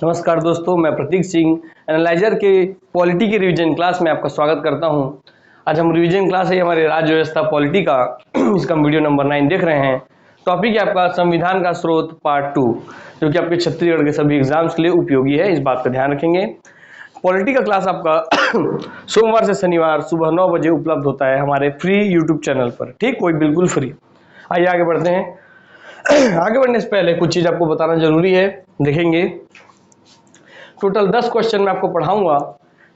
नमस्कार दोस्तों, मैं प्रतीक सिंह एनालाइजर के पॉलिटी की रिवीजन क्लास में आपका स्वागत करता हूं। आज हम रिवीजन क्लास है हमारे राज्य व्यवस्था पॉलिटी का इसका वीडियो नंबर 9 देख रहे हैं। टॉपिक है आपका संविधान का स्रोत पार्ट 2, जो कि आपके छत्तीसगढ़ के सभी एग्जाम्स के लिए उपयोगी है, इस बात का ध्यान रखेंगे। पॉलिटी का क्लास आपका सोमवार से शनिवार सुबह 9 बजे उपलब्ध होता है हमारे फ्री यूट्यूब चैनल पर, ठीक, कोई बिल्कुल फ्री। आइए आगे बढ़ते हैं। आगे बढ़ने से पहले कुछ चीज आपको बताना जरूरी है, देखेंगे। टोटल 10 क्वेश्चन मैं आपको पढ़ाऊंगा।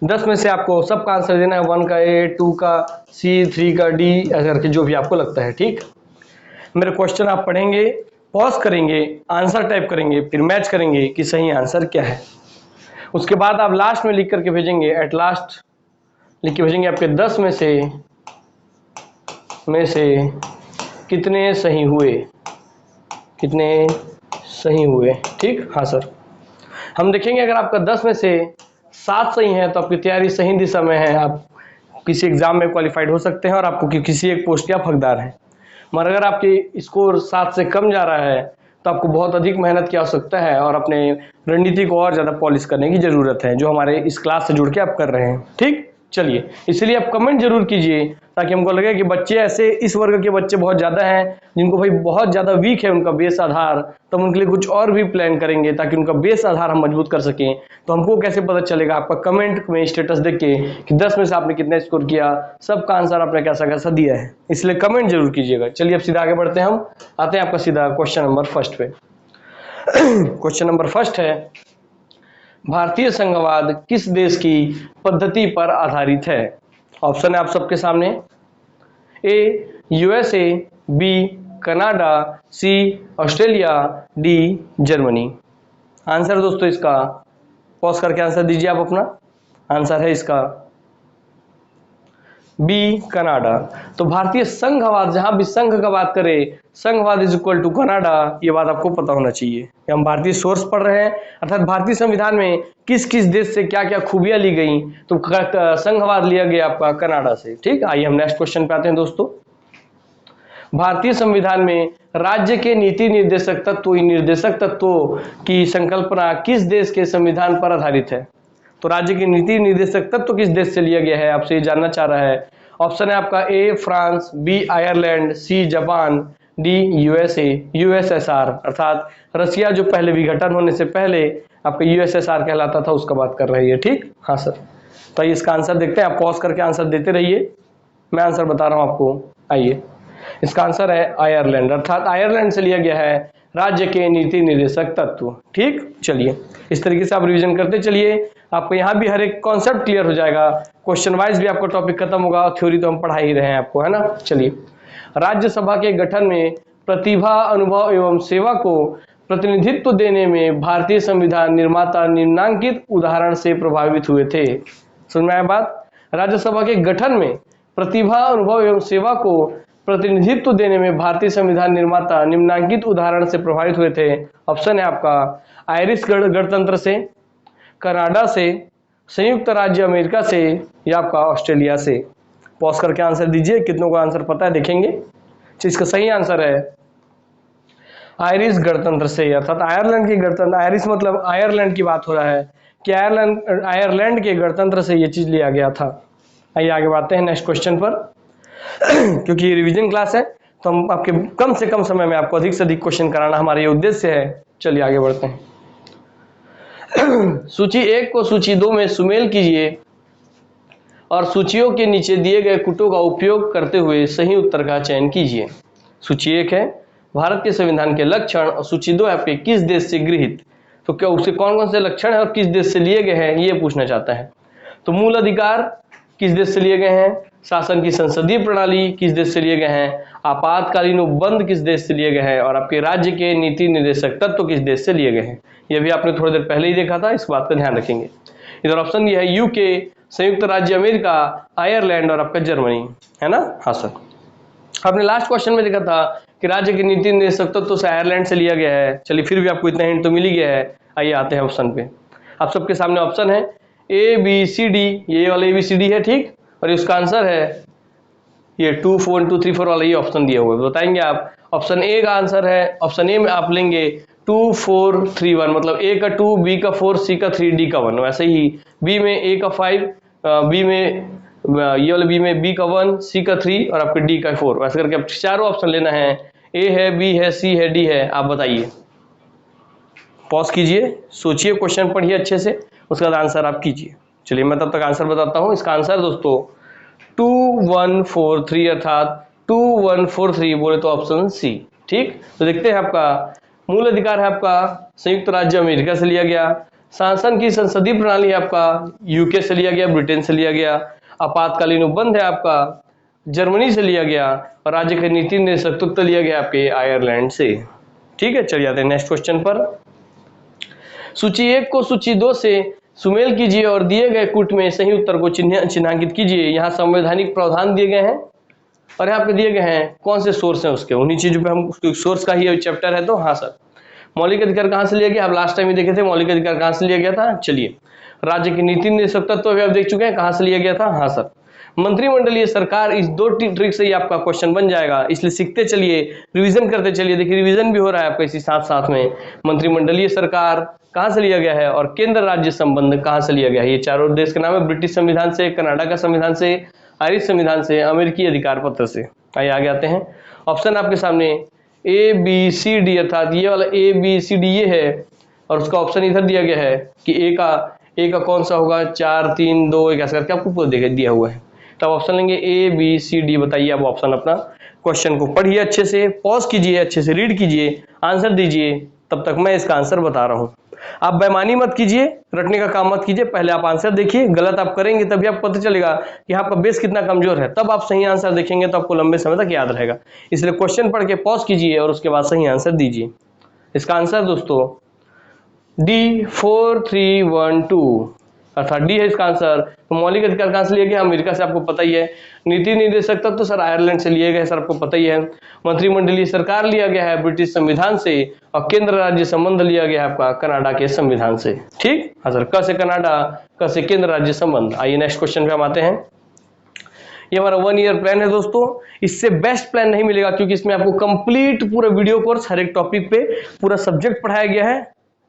10 में से आपको सबका आंसर देना है, 1 का ए, 2 का सी, 3 का डी, ऐसा करके जो भी आपको लगता है, ठीक। मेरे क्वेश्चन आप पढ़ेंगे, पॉज करेंगे, आंसर टाइप करेंगे, फिर मैच करेंगे कि सही आंसर क्या है। उसके बाद आप लास्ट में लिख करके भेजेंगे, एट लास्ट लिख के भेजेंगे आपके 10 में से कितने सही हुए, कितने सही हुए, ठीक। हाँ सर, हम देखेंगे अगर आपका 10 में से 7 सही है तो आपकी तैयारी सही दिशा में है, आप किसी एग्जाम में क्वालिफाइड हो सकते हैं और आपको किसी एक पोस्ट के आप हकदार हैं। मगर अगर आपकी स्कोर 7 से कम जा रहा है तो आपको बहुत अधिक मेहनत की आवश्यकता है और अपने रणनीति को और ज़्यादा पॉलिश करने की ज़रूरत है, जो हमारे इस क्लास से जुड़ के आप कर रहे हैं, ठीक। चलिए, इसलिए आप कमेंट जरूर कीजिए ताकि हमको लगे कि बच्चे ऐसे इस वर्ग के बच्चे बहुत ज़्यादा हैं जिनको भाई बहुत ज़्यादा वीक है उनका बेस आधार, तो हम उनके लिए कुछ और भी प्लान करेंगे ताकि उनका बेस आधार हम मजबूत कर सकें। तो हमको कैसे पता चलेगा? आपका कमेंट में स्टेटस देख के कि 10 में से आपने कितना स्कोर किया, सबका आंसर आपने कैसा कैसा दिया है, इसलिए कमेंट जरूर कीजिएगा। चलिए अब सीधा आगे बढ़ते हैं, हम आते हैं आपका सीधा क्वेश्चन नंबर फर्स्ट पे। क्वेश्चन नंबर फर्स्ट है, भारतीय संघवाद किस देश की पद्धति पर आधारित है? ऑप्शन है आप सबके सामने, A USA, B Canada, C Australia, D Germany. Answer दोस्तों इसका पॉज करके आंसर दीजिए आप अपना। आंसर है इसका बी कनाडा। तो भारतीय संघवाद, जहां भी संघ का बात करें, संघवाद इज इक्वल टू कनाडा, ये बात आपको पता होना चाहिए। हम भारतीय सोर्स पढ़ रहे हैं, अर्थात भारतीय संविधान में किस किस देश से क्या क्या खूबियां ली गई, तो संघवाद लिया गया आपका कनाडा से, ठीक। आइए हम नेक्स्ट क्वेश्चन पे आते हैं दोस्तों। भारतीय संविधान में राज्य के नीति निर्देशक तत्वों की संकल्पना किस देश के संविधान पर आधारित है? तो राज्य के नीति निर्देशक तत्व किस देश से लिया गया है, आपसे ये जानना चाह रहा है। ऑप्शन है आपका A France, B Ireland, C Japan, D USSR, अर्थात रसिया जो पहले विघटन होने से पहले आपका यूएसएसआर कहलाता था, उसका बात कर रही है, ठीक। हाँ सर, तो इसका आंसर देखते हैं, आप पॉज करके आंसर देते रहिए, मैं आंसर बता रहा हूं आपको। आइए, इसका आंसर है आयरलैंड, अर्थात आयरलैंड से लिया गया है राज्य के नीति निर्देशक तत्व, ठीक। चलिए, इस तरीके से आप रिवीजन करते चलिए, आपको यहाँ भी हर एक कॉन्सेप्ट क्लियर हो जाएगा। क्वेश्चन वाइज भी आपको टॉपिक खत्म होगा, थ्योरी तो हम पढ़ा ही रहे हैं आपको, है ना। चलिए, राज्यसभा के गठन में प्रतिभा, अनुभव एवं सेवा को प्रतिनिधित्व देने में भारतीय संविधान निर्माता निम्नांकित उदाहरण से प्रभावित हुए थे। सुन में आया बात? राज्यसभा के गठन में प्रतिभा, अनुभव एवं सेवा को प्रतिनिधित्व देने में भारतीय संविधान निर्माता निम्नांकित उदाहरण से प्रभावित हुए थे। ऑप्शन है आपका आयरिश गणतंत्र से, कनाडा से, संयुक्त राज्य अमेरिका से, या आपका ऑस्ट्रेलिया से। पॉज करके आंसर दीजिए, कितनों को आंसर पता है देखेंगे। इसका सही आंसर है आयरिश गणतंत्र से, अर्थात आयरलैंड की गणतंत्र, आयरिश मतलब आयरलैंड की बात हो रहा है कि आयरलैंड के गणतंत्र से यह चीज लिया गया था। आइए आगे बढ़ते हैं नेक्स्ट क्वेश्चन पर। क्योंकि ये रिवीजन क्लास है तो हम आपके कम से कम समय में आपको अधिक से अधिक क्वेश्चन कराना हमारा ये उद्देश्य है। चलिए आगे बढ़ते हैं। सूची 1 को सूची 2 में सुमेल कीजिए और सूचियों के नीचे दिए गए कुटों का उपयोग करते हुए सही उत्तर का चयन कीजिए। सूची 1 है भारत के संविधान के लक्षण और सूची 2 है आपके किस देश से गृहीत, तो क्या उसके कौन कौन से लक्षण है और किस देश से लिए गए हैं ये पूछना चाहता है। तो मूल अधिकार किस देश से लिए गए हैं, शासन की संसदीय प्रणाली किस देश से लिए गए हैं, आपातकालीन उपबंध किस देश से लिए गए हैं, और आपके राज्य के नीति निर्देशक तत्व किस देश से लिए गए हैं। यह भी आपने थोड़ी देर पहले ही देखा था, इस बात का ध्यान रखेंगे। इधर ऑप्शन ये है यूके, संयुक्त राज्य अमेरिका, आयरलैंड और आपका जर्मनी, है ना। हाँ सर, आपने लास्ट क्वेश्चन में देखा था कि राज्य के नीति निर्देशक तत्व से आयरलैंड से लिया गया है। चलिए, फिर भी आपको इतना हिंट तो मिल ही गया है। आइए आते हैं ऑप्शन पे। आप सबके सामने ऑप्शन है ए बी सी डी, ये वाला ए बी सी डी है, ठीक। और इसका आंसर है ये 2 4 1 2 3 4 वाला ये ऑप्शन दिया हुआ है, बताएंगे आप। ऑप्शन ए का आंसर है, ऑप्शन ए में आप लेंगे 2 4 3 1, मतलब ए का 2, बी का 4, सी का 3, डी का 1। वैसे ही बी में ए का 5, बी में ये वाले बी में बी का 1, सी का 3 और आपके डी का 4। वैसे करके आप चारों ऑप्शन लेना है, ए है, बी है, सी है, डी है। आप बताइए, पॉज कीजिए, सोचिए, क्वेश्चन पढ़िए अच्छे से, उसके बाद आंसर आप कीजिए। चलिए मैं तब तक आंसर बताता हूं। इसका आंसर दोस्तों 2143 अर्थात 2143 बोले तो ऑप्शन सी। ठीक, तो देखते हैं आपका मूल अधिकार है आपका संयुक्त राज्य अमेरिका से लिया गया। शासन की संसदीय प्रणाली है आपका यूके से लिया गया, ब्रिटेन से लिया गया। आपातकालीन उपबंध है आपका जर्मनी से लिया गया, और राज्य के नीति निर्देशक लिया गया आपके आयरलैंड से। ठीक है, चलिए आते हैं नेक्स्ट क्वेश्चन पर। सूची 1 को सूची 2 से सुमेल कीजिए और दिए गए कूट में सही उत्तर को चिन्हांकित कीजिए। यहाँ संवैधानिक प्रावधान दिए गए हैं और यहाँ पे दिए गए हैं कौन से सोर्स हैं उसके, उन्हीं चीजों पे हम सोर्स का ही चैप्टर है। तो हाँ सर, मौलिक अधिकार कहाँ से लिया गया, आप लास्ट टाइम ही देखे थे मौलिक अधिकार कहाँ से लिया गया था। चलिए, राज्य की नीति निर्देशक तत्व अभी आप देख चुके हैं कहाँ से लिया गया था। हाँ सर, मंत्रिमंडलीय सरकार, इस 2 ट्रिक से ही आपका क्वेश्चन बन जाएगा, इसलिए सीखते चलिए, रिवीजन करते चलिए। देखिए रिवीजन भी हो रहा है आपका इसी साथ साथ में। मंत्रिमंडलीय सरकार कहाँ से लिया गया है और केंद्र राज्य संबंध कहाँ से लिया गया है। ये चारों देश के नाम है, ब्रिटिश संविधान से, कनाडा का संविधान से, आयरिश संविधान से, अमेरिकी अधिकार पत्र से। आइए आगे आते हैं। ऑप्शन आपके सामने ए बी सी डी, अर्थात ये वाला ए बी सी डी ये है, और उसका ऑप्शन इधर दिया गया है कि ए का कौन सा होगा, 4 3 2 1 ऐसा करके आपको पूरा दिया हुआ है। तब ऑप्शन लेंगे ए बी सी डी। बताइए आप ऑप्शन अपना, क्वेश्चन को पढ़िए अच्छे से, पॉज कीजिए, अच्छे से रीड कीजिए, आंसर दीजिए, तब तक मैं इसका आंसर बता रहा हूं। आप बेईमानी मत कीजिए, रटने का काम मत कीजिए, पहले आप आंसर देखिए। गलत आप करेंगे तभी आपको पता चलेगा कि आपका बेस कितना कमजोर है, तब आप सही आंसर देखेंगे तो आपको लंबे समय तक याद रहेगा। इसलिए क्वेश्चन पढ़ के पॉज कीजिए और उसके बाद सही आंसर दीजिए। इसका आंसर दोस्तों डी 4312 अर्थात डी है इसका आंसर। तो मौलिक अधिकार कहां से लिया गया, अमेरिका से, आपको पता ही है। नीति निर्देशक तत्व तो सर आयरलैंड से लिए गए, सर आपको पता ही है। मंत्रिमंडलीय सरकार लिया गया है ब्रिटिश संविधान से, और केंद्र राज्य संबंध लिया गया है आपका कनाडा के संविधान से। ठीक, हाँ सर, क से कनाडा, क से केंद्र राज्य संबंध। आइए नेक्स्ट क्वेश्चन पे हम आते हैं। ये हमारा 1 ईयर प्लान है दोस्तों, इससे बेस्ट प्लान नहीं मिलेगा, क्योंकि इसमें आपको कंप्लीट पूरा वीडियो कोर्स हर एक टॉपिक पे पूरा सब्जेक्ट पढ़ाया गया है,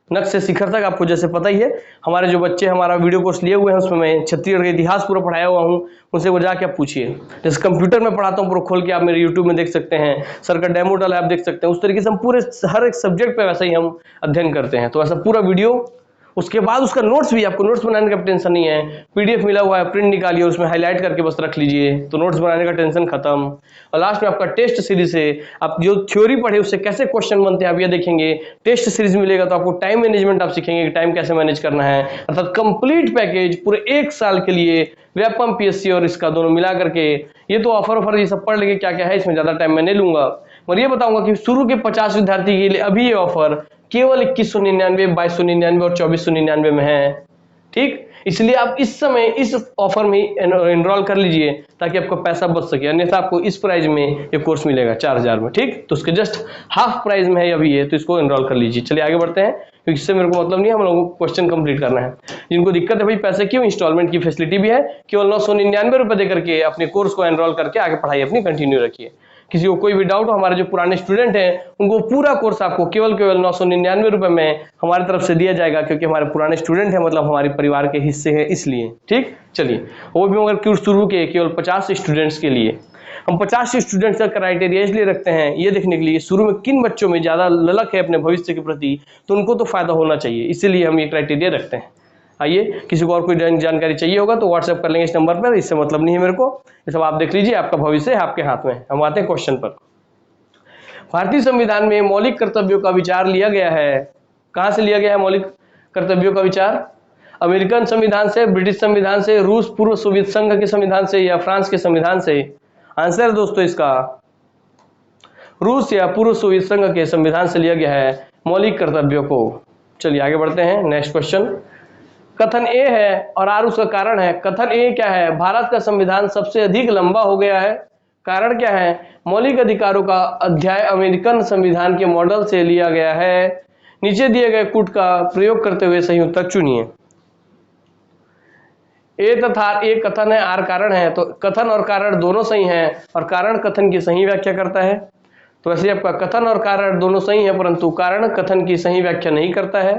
नक से शिखर तक। आपको जैसे पता ही है, हमारे जो बच्चे हमारा वीडियो कोर्स लिए हुए हैं उसमें मैं छत्तीसगढ़ का इतिहास पूरा पढ़ाया हुआ हूँ, उनसे वो जाके आप पूछिए। जैसे कंप्यूटर में पढ़ाता हूँ पूरा खोल के, आप मेरे यूट्यूब में देख सकते हैं, सर का डेमो डाला आप देख सकते हैं। उस तरीके से हम पूरे हर एक सब्जेक्ट पे वैसे ही हम अध्ययन करते हैं। तो ऐसा पूरा वीडियो, उसके बाद उसका नोट्स भी, आपको नोट्स बनाने का टेंशन नहीं है, पीडीएफ मिला हुआ है, प्रिंट निकालिए, उसमें हाईलाइट करके बस रख लीजिए, तो नोट्स बनाने का टेंशन खत्म। और लास्ट में आपका टेस्ट सीरीज है, आप जो थ्योरी पढ़े उससे कैसे क्वेश्चन बनते हैं आप ये देखेंगे। टेस्ट सीरीज मिलेगा तो आपको टाइम मैनेजमेंट आप सीखेंगे कि टाइम कैसे मैनेज करना है, अर्थात कंप्लीट पैकेज पूरे 1 साल के लिए व्यापम पीएससी और इसका दोनों मिला करके। ये तो ऑफर ये सब पढ़ लेंगे क्या क्या है, इसमें ज्यादा टाइम मैं नहीं लूंगा, और ये बताऊंगा कि शुरू के 50 विद्यार्थी के लिए अभी ये ऑफर केवल 2199, 2299 और 2499 में है। ठीक, इसलिए आप इस समय इस ऑफर में एनरोल कर लीजिए ताकि आपका पैसा बच सके, अन्यथा आपको इस प्राइस में ये कोर्स मिलेगा 4000 में। ठीक, तो उसके जस्ट हाफ प्राइस में है अभी ये, तो इसको एनरोल कर लीजिए। चलिए आगे बढ़ते हैं, क्योंकि इससे मेरे को मतलब नहीं है, हम लोगों को क्वेश्चन कंप्लीट करना है। जिनको दिक्कत है भाई पैसे क्यों, इंस्टॉलमेंट की फैसिलिटी भी है, केवल 999 रुपए देकर के अपने कोर्स को एनरोल करके आगे पढ़ाई अपनी कंटिन्यू रखिए। किसी को कोई भी डाउट हो, हमारे जो पुराने स्टूडेंट हैं उनको पूरा कोर्स आपको केवल 999 रुपए में हमारी तरफ से दिया जाएगा, क्योंकि हमारे पुराने स्टूडेंट हैं, मतलब हमारे परिवार के हिस्से हैं इसलिए। ठीक, चलिए, वो भी मगर शुरू के केवल 50 स्टूडेंट्स के लिए। हम 50 स्टूडेंट्स का क्राइटेरिया इसलिए रखते हैं, ये देखने के लिए शुरू में किन बच्चों में ज्यादा ललक है अपने भविष्य के प्रति, तो उनको तो फायदा होना चाहिए, इसीलिए हम ये क्राइटेरिया रखते हैं। आइए, किसी को और कोई जानकारी चाहिए होगा तो व्हाट्सएप कर लेंगे इस नंबर पर, इससे मतलब नहीं है मेरे को, ये सब आप देख लीजिए, आपका भविष्य है आपके हाथ में। हम आते हैं क्वेश्चन पर। भारतीय संविधान में मौलिक कर्तव्यों का विचार लिया गया है, कहां से लिया गया है मौलिक कर्तव्यों का विचार? अमेरिकन संविधान से, ब्रिटिश संविधान से, रूस पूर्व सोवियत संघ के संविधान से, या फ्रांस के संविधान से? आंसर दोस्तों इसका रूस या पूर्व सोवियत संघ के संविधान से लिया गया है मौलिक कर्तव्यों को। चलिए आगे बढ़ते हैं, नेक्स्ट क्वेश्चन। कथन ए है और आर उसका कारण है। कथन ए क्या है? भारत का संविधान सबसे अधिक लंबा हो गया है। कारण क्या है? मौलिक अधिकारों का अध्याय अमेरिकन संविधान के मॉडल से लिया गया है। नीचे दिए गए कूट का प्रयोग करते हुए सही उत्तर चुनिए। ए तथा ए कथन है, आर कारण है, तो कथन और कारण दोनों सही हैं और कारण कथन की सही व्याख्या करता है। तो वैसे आपका कथन और कारण दोनों सही है परंतु कारण कथन की सही व्याख्या नहीं करता है।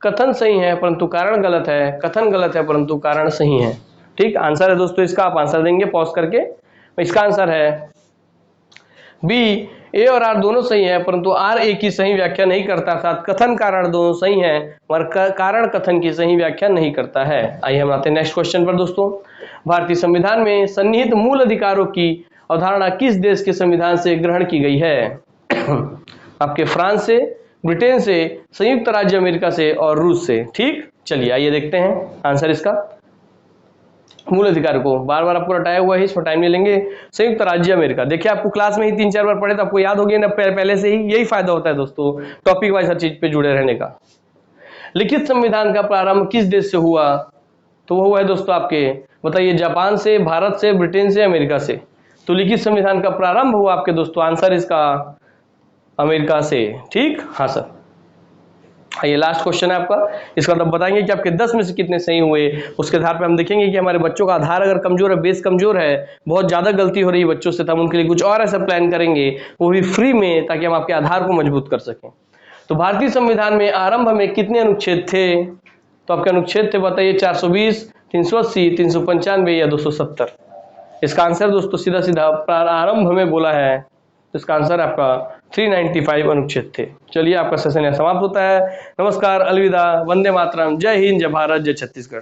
कथन सही है परंतु कारण गलत है, कथन गलत है परंतु कारण सही है। ठीक आंसर है दोस्तों इसका, आप आंसर देंगे पॉज करके। इसका आंसर है बी, ए और आर दोनों सही है परंतु आर ए की सही व्याख्या नहीं करता, अर्थात कथन कारण दोनों सही है मगर कारण कथन की सही व्याख्या नहीं करता है। आइए हम आते हैं नेक्स्ट क्वेश्चन पर दोस्तों। भारतीय संविधान में सन्निहित मूल अधिकारों की अवधारणा किस देश के संविधान से ग्रहण की गई है? आपके फ्रांस से, ब्रिटेन से, संयुक्त राज्य अमेरिका से और रूस से। ठीक, चलिए आइए देखते हैं आंसर इसका। मूल अधिकार को बार बार आपको रटाया हुआ है, इसमें टाइम नहीं लेंगे। संयुक्त राज्य अमेरिका, देखिए आपको क्लास में ही 3-4 बार पढ़े तो आपको याद हो गया ना पहले से ही। यही फायदा होता है दोस्तों टॉपिक वाइज हर चीज पे जुड़े रहने का। लिखित संविधान का प्रारंभ किस देश से हुआ? तो वो हुआ है दोस्तों आपके, बताइए, जापान से, भारत से, ब्रिटेन से, अमेरिका से। तो लिखित संविधान का प्रारंभ हुआ आपके दोस्तों, आंसर इसका अमेरिका से। ठीक, हाँ सर। ये लास्ट क्वेश्चन है आपका, इसका मतलब बताएंगे कि आपके 10 में से कितने सही हुए। उसके आधार पे हम देखेंगे कि हमारे बच्चों का आधार अगर कमजोर है, बेस कमजोर है, बहुत ज्यादा गलती हो रही है बच्चों से, तो हम उनके लिए कुछ और ऐसा प्लान करेंगे वो भी फ्री में, ताकि हम आपके आधार को मजबूत कर सकें। तो भारतीय संविधान में आरंभ में कितने अनुच्छेद थे? तो आपके अनुच्छेद थे, बताइए, 420, 380, 395 या 270। इसका आंसर दोस्तों सीधा सीधा आरंभ में बोला है, तो इसका आंसर आपका 395 अनुच्छेद थे। चलिए आपका सेशन यहाँ समाप्त होता है। नमस्कार, अलविदा, वंदे मातरम, जय हिंद, जय भारत, जय छत्तीसगढ़।